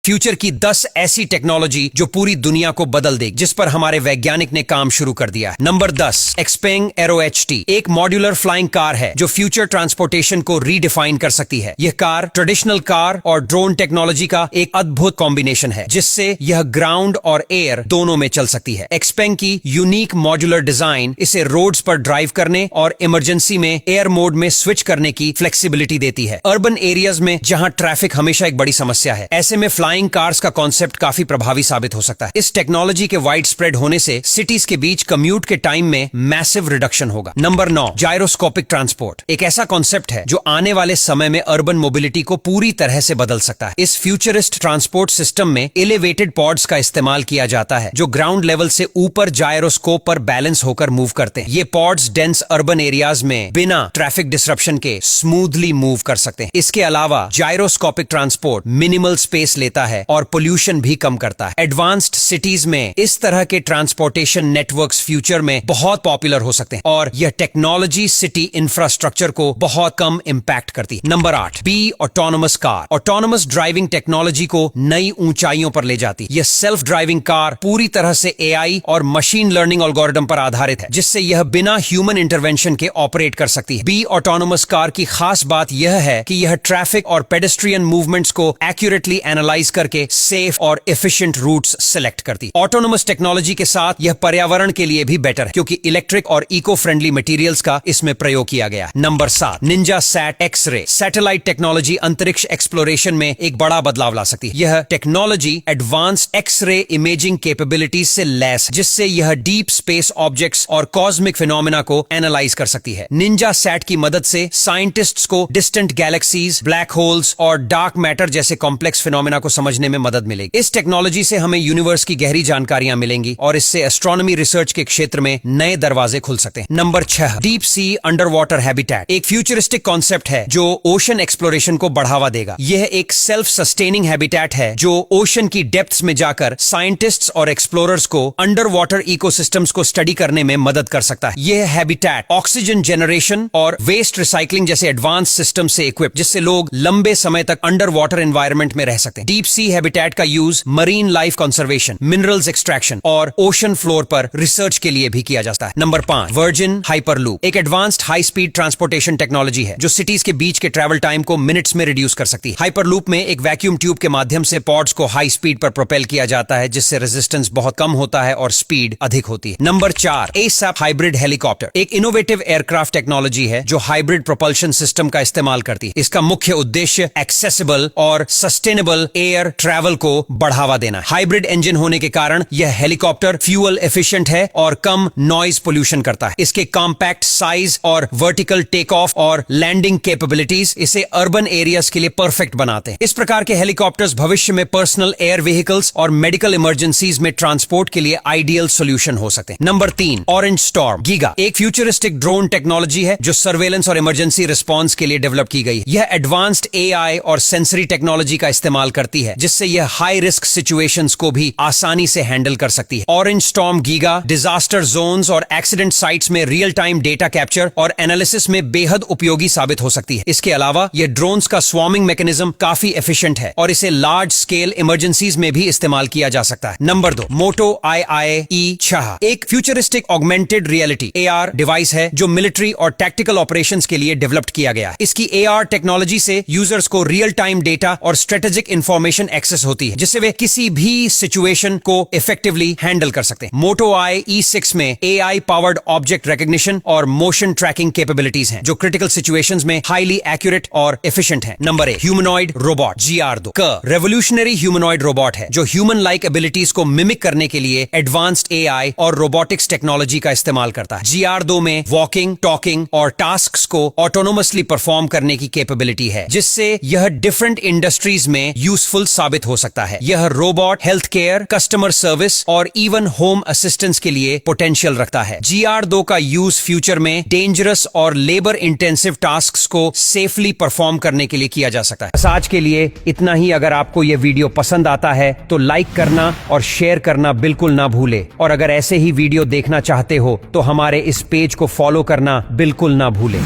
Future की 10 ऐसी technology जो पूरी दुनिया को बदल देगी, जिस पर हमारे वैज्ञानिक ने काम शुरू कर दिया है। नंबर 10, एक्सपेंग एरो HT एक मॉड्यूलर फ्लाइंग कार है जो फ्यूचर ट्रांसपोर्टेशन को रीडिफाइन कर सकती है। यह कार ट्रेडिशनल कार और ड्रोन टेक्नोलॉजी का एक अद्भुत कॉम्बिनेशन है, जिससे यह ग्राउंड और एयर दोनों में चल सकती है। एक्सपेंग की यूनिक मॉड्यूलर डिजाइन इसे रोड्स पर ड्राइव करने और इमरजेंसी में एयर मोड में स्विच करने की फ्लेक्सिबिलिटी देती है। अर्बन एरियाज में जहां ट्रैफिक हमेशा एक बड़ी समस्या है, ऐसे में फ्लाइंग कार्स का कॉन्सेप्ट काफी प्रभावी साबित हो सकता है। इस टेक्नोलॉजी के वाइड स्प्रेड होने से सिटीज के बीच कम्यूट के टाइम में मैसिव रिडक्शन होगा। नंबर 9, जायरोस्कोपिक ट्रांसपोर्ट एक ऐसा कॉन्सेप्ट है जो आने वाले समय में अर्बन मोबिलिटी को पूरी तरह से बदल सकता है। इस फ्यूचरिस्ट ट्रांसपोर्ट सिस्टम में एलिवेटेड पॉड्स का इस्तेमाल किया जाता है जो ग्राउंड लेवल से ऊपर जायरोस्कोप पर बैलेंस होकर मूव करते हैं। ये पॉड्स डेंस अर्बन एरियाज में बिना ट्रैफिक डिसरप्शन के स्मूथली मूव कर सकते हैं। इसके अलावा जायरोस्कोपिक ट्रांसपोर्ट मिनिमल स्पेस लेता है और पोल्यूशन भी कम करता है। एडवांस्ड सिटीज में इस तरह के ट्रांसपोर्टेशन नेटवर्क्स फ्यूचर में बहुत पॉपुलर हो सकते हैं और यह टेक्नोलॉजी सिटी इंफ्रास्ट्रक्चर को बहुत कम इंपैक्ट करती है। Number 8, B autonomous car autonomous driving technology को नई ऊंचाइयों पर ले जाती है। यह सेल्फ ड्राइविंग कार पूरी तरह से AI और मशीन लर्निंग एल्गोरिथम पर आधारित है, जिससे यह बिना ह्यूमन इंटरवेंशन के ऑपरेट कर सकती है। बी ऑटोनोमस कार की खास बात यह है कि यह ट्रैफिक और पेडेस्ट्रियन मूवमेंट्स को एक्यूरेटली एनालाइज करके सेफ और एफिशिएंट रूट्स सिलेक्ट करती है। ऑटोनोमस टेक्नोलॉजी के साथ यह पर्यावरण के लिए भी बेटर है, क्योंकि इलेक्ट्रिक और इको फ्रेंडली मटेरियल्स का इसमें प्रयोग किया गया। Number 7, ninja sat X-ray satellite technology अंतरिक्ष एक्सप्लोरेशन में एक बड़ा बदलाव ला सकती है। यह technology advanced X-ray imaging capabilities से लैस, जिससे यह डीप स्पेस ऑब्जेक्ट्स और कॉस्मिक फिनोमेना को एनालाइज कर सकती है। निंजा सैट की मदद से साइंटिस्ट्स को डिस्टेंट गैलेक्सीज, ब्लैक होल्स और डार्क मैटर जैसे कॉम्प्लेक्स फिनोमेना को समझने में मदद मिलेगी। इस टेक्नोलॉजी से हमें यूनिवर्स की गहरी जानकारियां मिलेंगी और इससे एस्ट्रोनॉमी रिसर्च के क्षेत्र में नए दरवाजे खुल सकते हैं। Number 6, deep sea under water habitat एक फ्यूचरिस्टिक कॉन्सेप्ट है जो ओशन एक्सप्लोरेशन को बढ़ावा देगा। यह एक सेल्फ सस्टेनिंग हैबिटेट है जो ओशन की डेप्थ्स में जाकर साइंटिस्ट्स और एक्सप्लोरर्स को अंडर वाटर इकोसिस्टम्स को स्टडी करने में मदद कर सकता है। यह हैबिटेट ऑक्सीजन जनरेशन और वेस्ट रिसाइकलिंग जैसे एडवांस सिस्टम से इक्विप, जिससे लोग लंबे समय तक अंडर वाटर एनवायरनमेंट में रह सकते हैं। डीप सी हैबिटेट का use marine life conservation, minerals extraction और ओशन फ्लोर पर रिसर्च के लिए भी किया जाता है। नंबर 5, वर्जिन हाइपरलूप एक advanced high speed transportation technology है जो सिटीज के बीच के ट्रैवल टाइम को मिनट्स में रिड्यूस कर सकती है। हाइपरलूप में एक वैक्यूम ट्यूब के माध्यम से पॉड्स को हाई स्पीड पर प्रोपेल किया जाता है, जिससे रेजिस्टेंस बहुत कम होता है और स्पीड अधिक होती है। नंबर 4, एसैप हाइब्रिड हेलीकॉप्टर एक इनोवेटिव एयरक्राफ्ट टेक्नोलॉजी है जो हाइब्रिड प्रोपल्शन सिस्टम का इस्तेमाल करती है। इसका मुख्य उद्देश्य एक्सेसिबल और सस्टेनेबल एयर ट्रैवल को बढ़ावा देना है। हाइब्रिड इंजन होने के कारण यह हेलीकॉप्टर फ्यूल एफिशिएंट है और कम नॉइज पोल्यूशन करता है। इसके कॉम्पैक्ट साइज और वर्टिकल टेक ऑफ और लैंडिंग कैपेबिलिटीज इसे अर्बन एरियाज के लिए परफेक्ट बनाते हैं। इस प्रकार के हेलीकॉप्टर्स भविष्य में पर्सनल एयर व्हीकल्स और मेडिकल इमरजेंसीज में ट्रांसपोर्ट के लिए आइडियल सोल्यूशन हो सकते हैं। नंबर 3, ऑरेंज स्टॉर्म गीगा एक फ्यूचरिस्टिक ड्रोन टेक्नोलॉजी है जो सर्वेलेंस और इमरजेंसी रिस्पांस के लिए डेवलप की गई है। यह एडवांस्ड AI और सेंसरी टेक्नोलॉजी का इस्तेमाल करती है, जिससे यह हाई रिस्क सिचुएशंस को भी आसानी से हैंडल कर सकती है। Orange storm giga disaster zones और एक्सीडेंट साइट्स में रियल टाइम डेटा कैप्चर और एनालिसिस में बेहद उपयोगी साबित हो सकती है। इसके अलावा यह ड्रोन्स का स्वार्मिंग मैकेनिज्म काफी एफिशिएंट है और इसे लार्ज स्केल इमरजेंसीज में भी इस्तेमाल किया जा सकता है। नंबर 2, मोटो IIE-6 एक futuristic augmented reality AR device है जो मिलिट्री और टैक्टिकल ऑपरेशंस के लिए डेवलप्ड किया गया है। इसकी AR टेक्नोलॉजी से यूजर्स को रियल टाइम डेटा और स्ट्रेटेजिक इंफॉर्मेशन एक्सेस होती है, जिससे वे किसी भी सिचुएशन को इफेक्टिवली हैंडल कर सकते हैं। मोटो IE-6 में AI पावर्ड ऑब्जेक्ट रिकॉग्निशन और मोशन ट्रैकिंग कैपेबिलिटीज हैं जो क्रिटिकल सिचुएशंस में हाईली एक्यूरेट और एफिशिएंट हैं। Number 1, humanoid robot GR2 revolutionary humanoid robot है जो ह्यूमन लाइक एबिलिटीज को मिमिक करने के लिए एडवांस्ड AI और रोबोटिक्स टेक्नोलॉजी का इस्तेमाल करता है। GR2 में वॉकिंग, टॉकिंग और टास्क्स को ऑटोनोमसली परफॉर्म करने की कैपेबिलिटी है, जिससे यह डिफरेंट इंडस्ट्रीज में यूजफुल साबित हो सकता है। यह robot health care, customer service और इवन होम असिस्टेंस के लिए पोटेंशियल रखता है। GR2 का यूज फ्यूचर में डेंजरस और लेबर इंटेंसिव टास्क्स को सेफली परफॉर्म करने के लिए किया जा सकता है। बस आज के लिए इतना ही। अगर आपको यह वीडियो पसंद आता है तो लाइक करना और शेयर करना बिल्कुल ना भूले, और अगर ऐसे ही वीडियो देखना चाहते हो तो हमारे इस पेज को फॉलो करना बिल्कुल ना भूले।